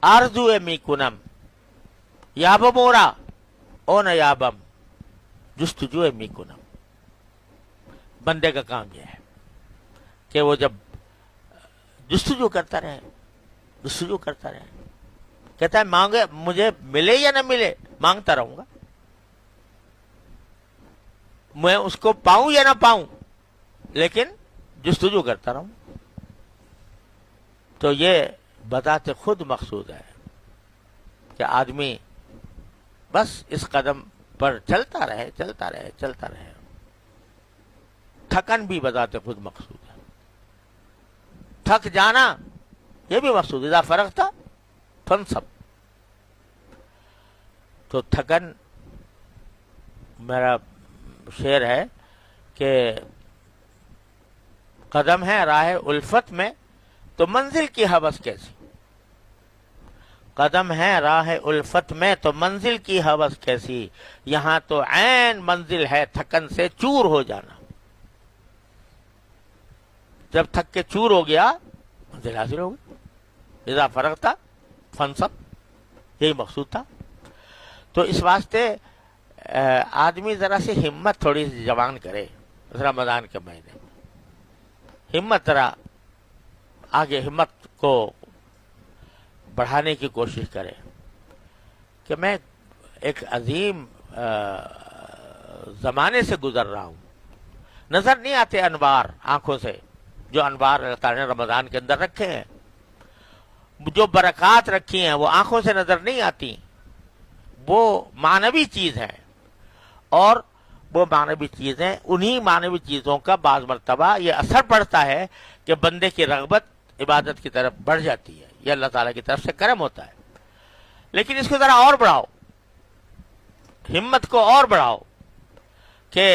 آرزو می کنم. یابم اورا اونا یابم جستجوء می کنم. بندے کا کام یہ ہے کہ وہ جب جستجو کرتا رہے، کہتا ہے مانگے مجھے ملے یا نہ ملے مانگتا رہوں گا، میں اس کو پاؤں یا نہ پاؤں لیکن جستجو کرتا رہوں. تو یہ بذات خود مقصود ہے کہ آدمی بس اس قدم پر چلتا رہے. تھکن بھی بذات خود مقصود ہے، تھک جانا یہ بھی مقصود. اذا فرغت فانصب. تو تھکن، میرا شعر ہے کہ قدم ہے راہ الفت میں تو منزل کی حوث کیسی. قدم ہے راہ الفت میں تو منزل کی ہوس کیسی، یہاں تو عین منزل ہے تھکن سے چور ہو جانا۔ جب تھک کے چور ہو گیا منزل حاصل ہو گئی۔ اذا فرغت فانصب، یہی مقصود تھا۔ تو اس واسطے آدمی ذرا سی ہمت تھوڑی سی جوان کرے رمضان کے مہینے میں، ہمت ذرا آگے ہمت کو بڑھانے کی کوشش کرے کہ میں ایک عظیم زمانے سے گزر رہا ہوں، نظر نہیں آتے انوار آنکھوں سے، جو انوار اللہ تعالیٰ نے رمضان کے اندر رکھے ہیں، جو برکات رکھی ہیں وہ آنکھوں سے نظر نہیں آتی، وہ معنوی چیز ہے، اور وہ معنوی چیزیں، انہی معنوی چیزوں کا بعض مرتبہ یہ اثر پڑتا ہے کہ بندے کی رغبت عبادت کی طرف بڑھ جاتی ہے، یہ اللہ تعالیٰ کی طرف سے کرم ہوتا ہے۔ لیکن اس کو ذرا اور بڑھاؤ، ہمت کو اور بڑھاؤ کہ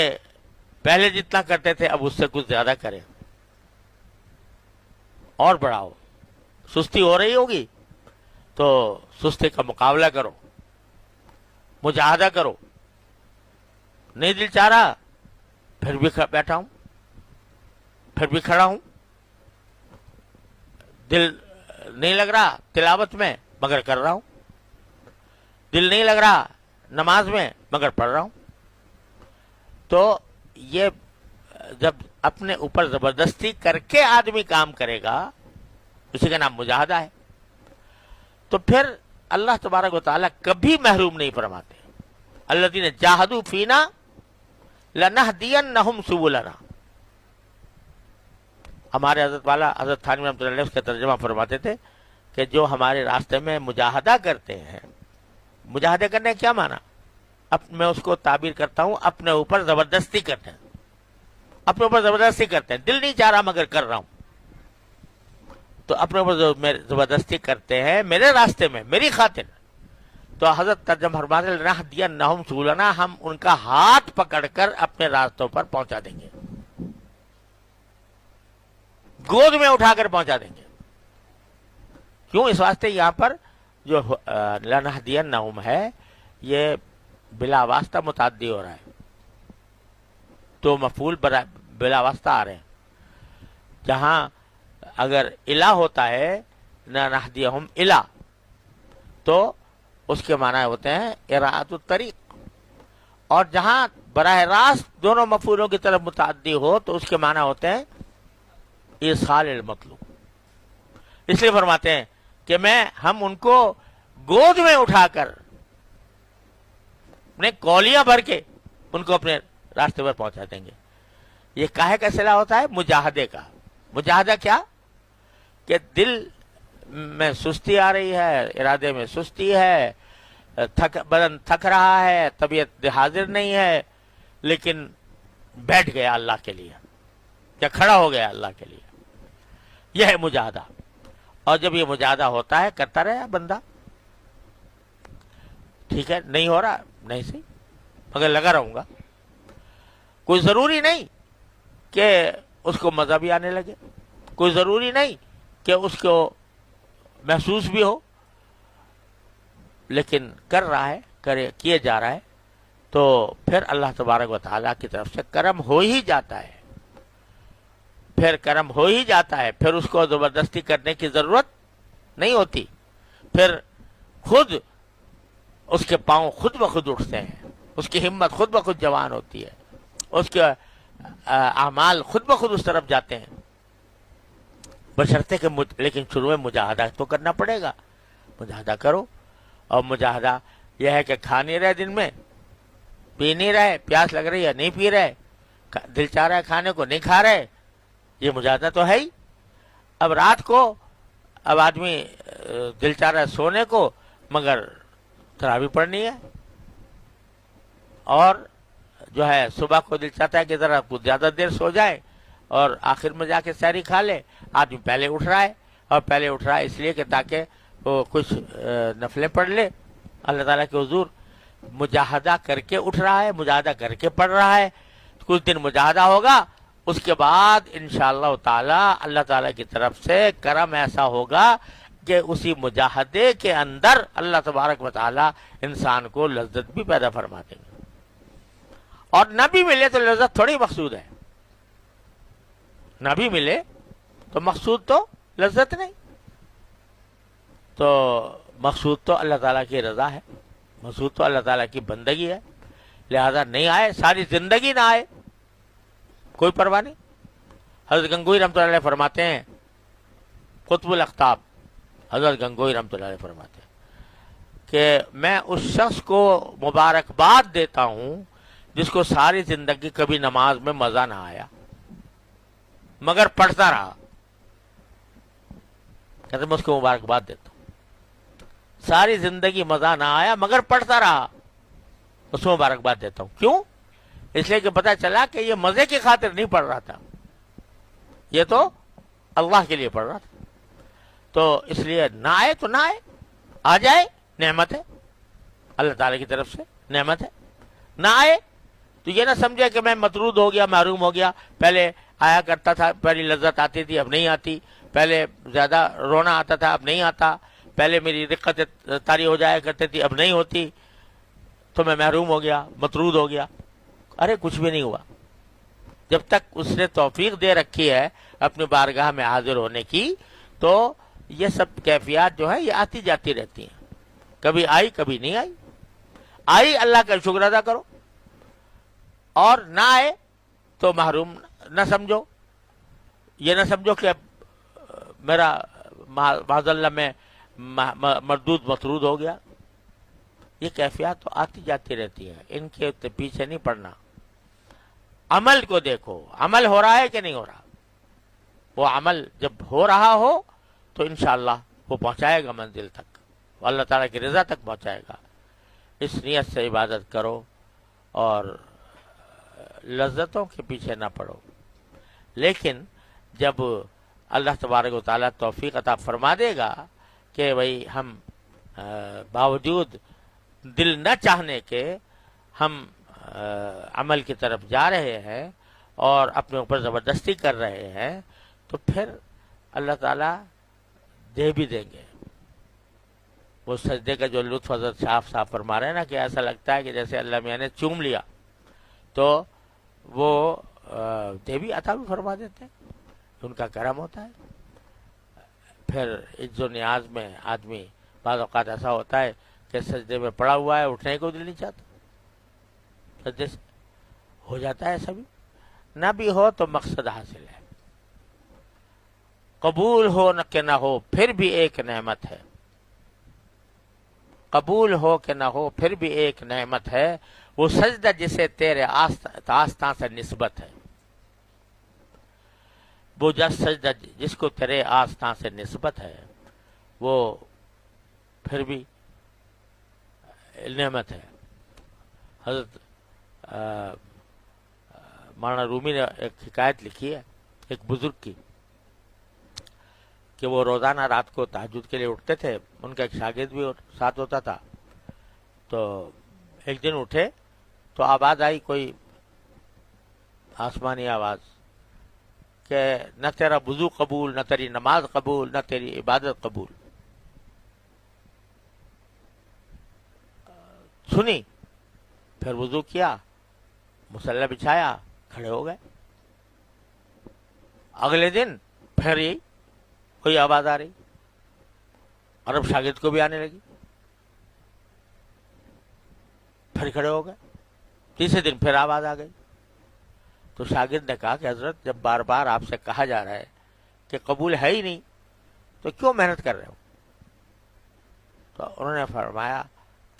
پہلے جتنا کرتے تھے اب اس سے کچھ زیادہ کریں، اور بڑھاؤ۔ سستی ہو رہی ہوگی تو سستی کا مقابلہ کرو، مجاہدہ کرو۔ نہیں دل چاہ رہا پھر بھی بیٹھا ہوں، پھر بھی کھڑا ہوں، دل نہیں لگ رہا تلاوت میں مگر کر رہا ہوں، دل نہیں لگ رہا نماز میں مگر پڑھ رہا ہوں۔ تو یہ جب اپنے اوپر زبردستی کر کے آدمی کام کرے گا، اسی کا نام مجاہدہ ہے، تو پھر اللہ تبارک و تعالیٰ کبھی محروم نہیں فرماتے۔ الذین جاہدوا فینا لنہدینہم سبلنا۔ ہمارے حضرت والا حضرت تھانوی رحمۃ اللہ علیہ اس کا ترجمہ فرماتے تھے کہ جو ہمارے راستے میں مجاہدہ کرتے ہیں، مجاہدہ کرنے کیا معنی؟ میں اس کو تعبیر کرتا ہوں اپنے اوپر زبردستی کرتے ہیں، اپنے اوپر زبردستی کرتے ہیں، دل نہیں چاہ رہا مگر کر رہا ہوں، تو اپنے اوپر زبردستی کرتے ہیں میرے راستے میں، میری خاطر۔ تو حضرت ترجمہ فرماتے ہیں لنہدینہم سبلنا، ہم ان کا ہاتھ پکڑ کر اپنے راستوں پر پہنچا دیں گے، گود میں اٹھا کر پہنچا دیں گے۔ کیوں؟ اس واسطے یہاں پر جو لنہدینہم ہے یہ بلا واسطہ متعدی ہو رہا ہے، تو مفعول بلا واسطہ آ رہے ہیں۔ جہاں اگر الہ ہوتا ہے لنہدیہم الہ، تو اس کے معنی ہوتے ہیں اراۃ الطریق، اور جہاں براہ راست دونوں مفعولوں کی طرف متعدی ہو تو اس کے معنی ہوتے ہیں ایصال المطلوب۔ اس لیے فرماتے ہیں کہ ہم ان کو گود میں اٹھا کر اپنے کولیاں بھر کے ان کو اپنے راستے پر پہنچا دیں گے۔ یہ کاہے کا صلہ ہوتا ہے؟ مجاہدے کا۔ مجاہدہ کیا؟ کہ دل میں سستی آ رہی ہے، ارادے میں سستی ہے، بدن تھک رہا ہے، طبیعت حاضر نہیں ہے، لیکن بیٹھ گیا اللہ کے لیے یا کھڑا ہو گیا اللہ کے لیے، یہ ہے مجاہدہ۔ اور جب یہ مجاہدہ ہوتا ہے کرتا رہے بندہ، ٹھیک ہے نہیں ہو رہا نہیں صحیح مگر لگا رہوں گا، کوئی ضروری نہیں کہ اس کو مزہ بھی آنے لگے، کوئی ضروری نہیں کہ اس کو محسوس بھی ہو، لیکن کر رہا ہے، کیے جا رہا ہے، تو پھر اللہ تبارک و تعالیٰ کی طرف سے کرم ہو ہی جاتا ہے، پھر کرم ہو ہی جاتا ہے، پھر اس کو زبردستی کرنے کی ضرورت نہیں ہوتی، پھر خود اس کے پاؤں خود بخود اٹھتے ہیں، اس کی ہمت خود بخود جوان ہوتی ہے، اس کے اعمال خود بخود اس طرف جاتے ہیں، بشرطے کہ لیکن شروع میں مجاہدہ تو کرنا پڑے گا۔ مجاہدہ کرو، اور مجاہدہ یہ ہے کہ کھا نہیں رہے، دن میں پی نہیں رہے، پیاس لگ رہی ہے نہیں پی رہے، دل چاہ رہا ہے کھانے کو نہیں کھا رہے، یہ مجاہدہ تو ہے ہی۔ اب رات کو اب آدمی دل چاہ رہا ہے سونے کو مگر تراویح پڑھنی ہے، اور جو ہے صبح کو دل چاہتا ہے کہ ذرا کچھ زیادہ دیر سو جائے اور آخر میں جا کے سحری کھا لے، آدمی پہلے اٹھ رہا ہے، اور پہلے اٹھ رہا ہے اس لیے کہ تاکہ وہ کچھ نفلیں پڑھ لے اللہ تعالیٰ کے حضور، مجاہدہ کر کے اٹھ رہا ہے، مجاہدہ کر کے پڑھ رہا ہے، کچھ دن مجاہدہ ہوگا، اس کے بعد انشاءاللہ تعالی اللہ تعالیٰ کی طرف سے کرم ایسا ہوگا، کہ اسی مجاہدے کے اندر اللہ تبارک و تعالی انسان کو لذت بھی پیدا فرما دیں گے. اور نہ بھی ملے تو لذت تھوڑی مقصود ہے, نہ بھی ملے تو مقصود تو لذت نہیں, تو مقصود تو اللہ تعالیٰ کی رضا ہے, مقصود تو اللہ تعالیٰ کی بندگی ہے. لہذا نہیں آئے, ساری زندگی نہ آئے, کوئی پرواہ نہیں. حضرت گنگوئی رحمۃ اللہ علیہ فرماتے ہیں, قطب الاقطاب حضرت گنگوئی رحمۃ اللہ علیہ فرماتے ہیں کہ میں اس شخص کو مبارکباد دیتا ہوں جس کو ساری زندگی کبھی نماز میں مزہ نہ آیا مگر پڑھتا رہا. کہتے میں اس کو مبارکباد دیتا ہوں, ساری زندگی مزہ نہ آیا مگر پڑھتا رہا, اس کو مبارکباد دیتا ہوں. کیوں؟ اس لیے کہ پتہ چلا کہ یہ مزے کی خاطر نہیں پڑھ رہا تھا, یہ تو اللہ کے لیے پڑھ رہا تھا. تو اس لیے نہ آئے تو نہ آئے, آ جائے نعمت ہے, اللہ تعالیٰ کی طرف سے نعمت ہے. نہ آئے تو یہ نہ سمجھے کہ میں مطرود ہو گیا, محروم ہو گیا, پہلے آیا کرتا تھا, پہلی لذت آتی تھی اب نہیں آتی, پہلے زیادہ رونا آتا تھا اب نہیں آتا, پہلے میری رقت طاری ہو جایا کرتی تھی اب نہیں ہوتی, تو میں محروم ہو گیا, مطرود ہو گیا. ارے کچھ بھی نہیں ہوا. جب تک اس نے توفیق دے رکھی ہے اپنی بارگاہ میں حاضر ہونے کی, تو یہ سب کیفیات جو ہے یہ آتی جاتی رہتی ہیں. کبھی آئی کبھی نہیں آئی, آئی اللہ کا شکر ادا کرو, اور نہ آئے تو محروم نہ سمجھو. یہ نہ سمجھو کہ میرا معاذ اللہ میں مردود مطرود ہو گیا. یہ کیفیات تو آتی جاتی رہتی ہیں, ان کے پیچھے نہیں پڑنا. عمل کو دیکھو, عمل ہو رہا ہے کہ نہیں ہو رہا. وہ عمل جب ہو رہا ہو تو انشاءاللہ وہ پہنچائے گا منزل تک, وہ اللہ تعالیٰ کی رضا تک پہنچائے گا. اس نیت سے عبادت کرو اور لذتوں کے پیچھے نہ پڑو. لیکن جب اللہ تبارک و تعالیٰ توفیق عطا فرما دے گا کہ بھئی ہم باوجود دل نہ چاہنے کے ہم عمل کی طرف جا رہے ہیں اور اپنے اوپر زبردستی کر رہے ہیں, تو پھر اللہ تعالیٰ دے بھی دیں گے. وہ سجدے کا جو لطف حضرت صاف صاف فرما رہے ہیں نا, کہ ایسا لگتا ہے کہ جیسے اللہ میاں نے چوم لیا, تو وہ دے بھی عطا بھی فرما دیتے ہیں, ان کا کرم ہوتا ہے. پھر عز و نیاز میں آدمی بعض اوقات ایسا ہوتا ہے کہ سجدے میں پڑا ہوا ہے, اٹھنے کو دل نہیں چاہتا, سجدے سے ہو جاتا ہے ایسا بھی. نہ بھی ہو تو مقصد حاصل ہے. قبول ہو نہ کہ نہ ہو پھر بھی ایک نعمت ہے, قبول ہو کہ نہ ہو پھر بھی ایک نعمت ہے. وہ سجدہ جسے تیرے آستاں سے نسبت ہے, وہ سجدہ جس کو تیرے آستاں سے نسبت ہے وہ پھر بھی نعمت ہے. حضرت مولانا رومی نے ایک حکایت لکھی ہے ایک بزرگ کی, کہ وہ روزانہ رات کو تہجد کے لیے اٹھتے تھے, ان کا ایک شاگرد بھی ساتھ ہوتا تھا. تو ایک دن اٹھے تو آواز آئی, کوئی آسمانی آواز, کہ نہ تیرا وضو قبول, نہ تیری نماز قبول, نہ تیری عبادت قبول. سنی, پھر وضو کیا, مصلی بچھایا, کھڑے ہو گئے. اگلے دن پھر یہی کوئی آواز آ رہی, اور اب شاگرد کو بھی آنے لگی, پھر کھڑے ہو گئے. تیسرے دن پھر آواز آ گئی. تو شاگرد نے کہا کہ حضرت جب بار بار آپ سے کہا جا رہا ہے کہ قبول ہے ہی نہیں, تو کیوں محنت کر رہے ہو؟ تو انہوں نے فرمایا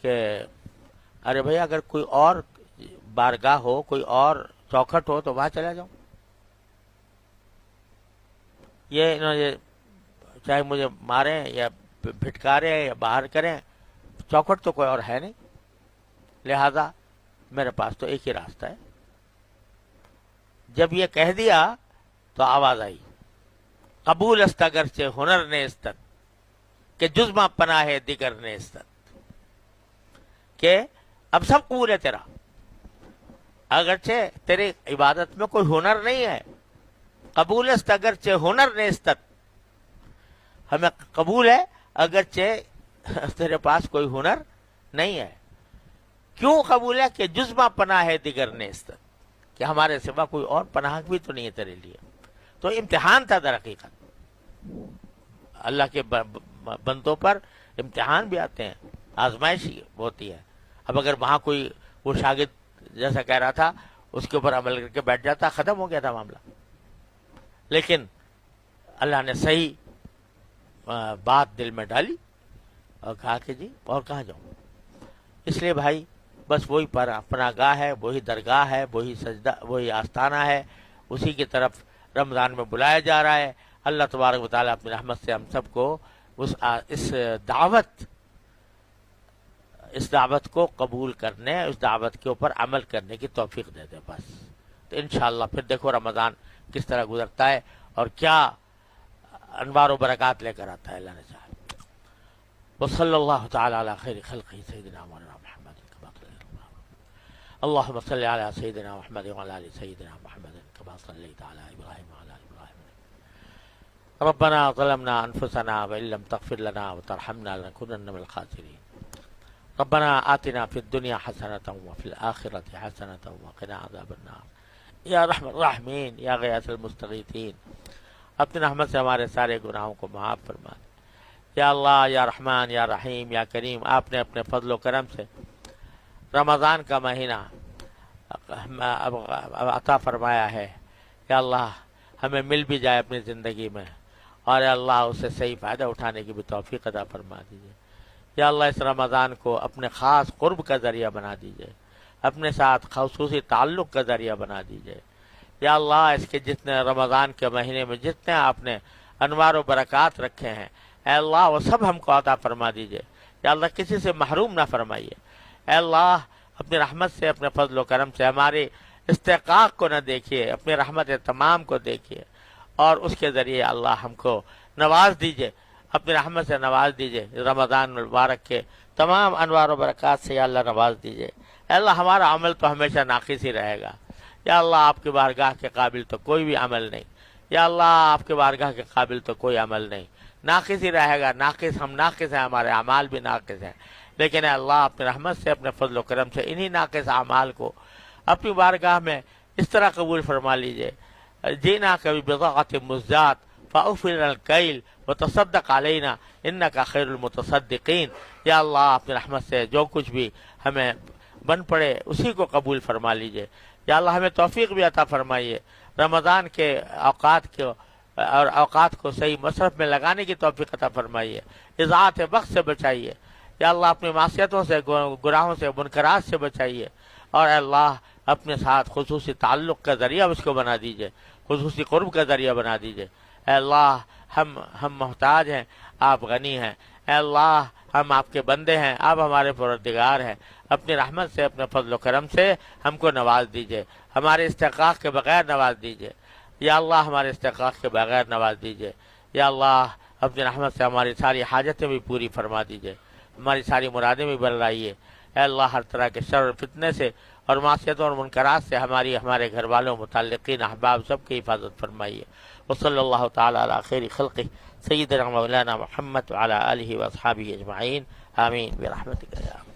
کہ ارے بھائی اگر کوئی اور بارگاہ ہو, کوئی اور چوکھٹ ہو تو وہاں چلا جاؤں. یہ انہوں نے چاہے مجھے ماریں یا پھٹکاریں یا باہر کریں, چوکھٹ تو کوئی اور ہے نہیں, لہذا میرے پاس تو ایک ہی راستہ ہے. جب یہ کہہ دیا تو آواز آئی, قبول است اگرچہ ہنر نیستت کہ جزما پناہ دیگر نیستت, کہ اب سب قبول ہے تیرا, اگرچہ تیری عبادت میں کوئی ہنر نہیں ہے. قبول است اگرچہ ہنر نیستت, ہمیں قبول ہے اگرچہ تیرے پاس کوئی ہنر نہیں ہے. کیوں قبول ہے؟ کہ جزما پناہ ہے دیگر نیست، کہ ہمارے سوا کوئی اور پناہ بھی تو نہیں ہے تیرے لیے. تو امتحان تھا در حقیقت. اللہ کے بندوں پر امتحان بھی آتے ہیں، آزمائش ہوتی ہے. اب اگر وہاں کوئی وہ شاگرد جیسا کہہ رہا تھا اس کے اوپر عمل کر کے بیٹھ جاتا، ختم ہو گیا تھا معاملہ. لیکن اللہ نے صحیح بات دل میں ڈالی اور کہا کہ جی اور کہاں جاؤں. اس لیے بھائی بس وہی پناہ گاہ ہے، وہی درگاہ ہے، وہی سجدہ، وہی آستانہ ہے، اسی کی طرف رمضان میں بلایا جا رہا ہے. اللہ تبارک و تعالیٰ اپنی رحمت سے ہم سب کو اس دعوت کو قبول کرنے، اس دعوت کے اوپر عمل کرنے کی توفیق دے دے بس. تو انشاءاللہ پھر دیکھو رمضان کس طرح گزرتا ہے اور کیا انوار و برکات لے کر آتا ہے اللہ نے چاہا. وصلی اللہ تعالی علی خیر خلقہ سیدنا مولانا محمد. اللهم صل على سيدنا محمد وعلى ال سيدنا محمد كما صليت على ابراهيم وعلى ال ابراهيم. ربنا ظلمنا انفسنا وان لم تغفر لنا وترحمنا لنكونن من الخاسرين. ربنا آتنا في الدنيا حسنة وفي الآخرة حسنة وقنا عذاب النار. یا رحم الراحمین، یا غیاث المستغیثین، اپنی رحمت سے ہمارے سارے گناہوں کو معاف فرما دے. یا اللہ، یا رحمان، یا رحیم، یا کریم، آپ نے اپنے فضل و کرم سے رمضان کا مہینہ عطا فرمایا ہے. یا اللہ ہمیں مل بھی جائے اپنی زندگی میں، اور یا اللہ اسے صحیح فائدہ اٹھانے کی بھی توفیق عطا فرما دیجیے. یا اللہ اس رمضان کو اپنے خاص قرب کا ذریعہ بنا دیجیے، اپنے ساتھ خصوصی تعلق کا ذریعہ بنا دیجیے. یا اللہ اس کے جتنے رمضان کے مہینے میں جتنے آپ نے انوار و برکات رکھے ہیں، اے اللہ وہ سب ہم کو عطا فرما دیجیے. یا اللہ کسی سے محروم نہ فرمائیے. اے اللہ اپنی رحمت سے، اپنے فضل و کرم سے ہمارے استحقاق کو نہ دیکھیے، اپنی رحمت تمام کو دیکھیے، اور اس کے ذریعے اللہ ہم کو نواز دیجیے، اپنی رحمت سے نواز دیجیے. رمضان المبارک کے تمام انوار و برکات سے یا اللہ نواز دیجیے. اے اللہ ہمارا عمل تو ہمیشہ ناقص ہی رہے گا. یا اللہ آپ کے بارگاہ کے قابل تو کوئی بھی عمل نہیں. یا اللہ آپ کے بارگاہ کے قابل تو کوئی عمل نہیں، ناقص ہی رہے گا. ناقص ہم ناقص ہیں، ہمارے اعمال بھی ناقص ہیں. لیکن اے اللہ اپنے رحمت سے، اپنے فضل و کرم سے انہی ناقص اعمال کو اپنی بارگاہ میں اس طرح قبول فرما لیجئے. جینا کبھی بضاعت مزجات فاغفر الکیل وتصدق علینا انک خیر المتصدقین. یا اللہ اپنی رحمت سے جو کچھ بھی ہمیں بن پڑے اسی کو قبول فرما لیجئے. یا اللہ ہمیں توفیق بھی عطا فرمائیے، رمضان کے اوقات کو صحیح مصرف میں لگانے کی توفیق عطا فرمائیے، اضاعت وقت سے بچائیے. یا اللہ اپنی معصیتوں سے، گناہوں سے، منکرات سے بچائیے. اور اے اللہ اپنے ساتھ خصوصی تعلق کا ذریعہ اس کو بنا دیجئے، خصوصی قرب کا ذریعہ بنا دیجئے. اے اللہ ہم محتاج ہیں، آپ غنی ہیں. اے اللہ ہم آپ کے بندے ہیں، آپ ہمارے پروردگار ہیں. اپنی رحمت سے، اپنے فضل و کرم سے ہم کو نواز دیجئے، ہمارے استحقاق کے بغیر نواز دیجئے. یا اللہ ہمارے استحقاق کے بغیر نواز دیجئے. یا اللہ اپنی رحمت سے ہماری ساری حاجتیں بھی پوری فرما دیجئے، ہماری ساری مرادیں بھی بلائیے. اے اللہ ہر طرح کے شر اور فتنے سے اور معصیتوں اور منکرات سے ہمارے گھر والوں، متعلقین، احباب سب کی حفاظت فرمائیے. وصلی اللہ تعالی علی خیر خلقہ سیدنا مولانا محمد وعلی آلہ واصحابہ اجمعین آمین برحمتک یا ارحم.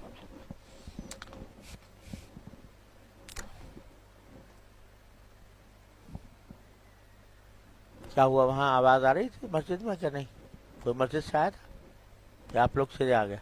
کیا ہوا؟ وہاں آواز آ رہی تھی مسجد میں کہ نہیں؟ کوئی مسجد سے آیا تھا کہ آپ لوگ سے آ گئے؟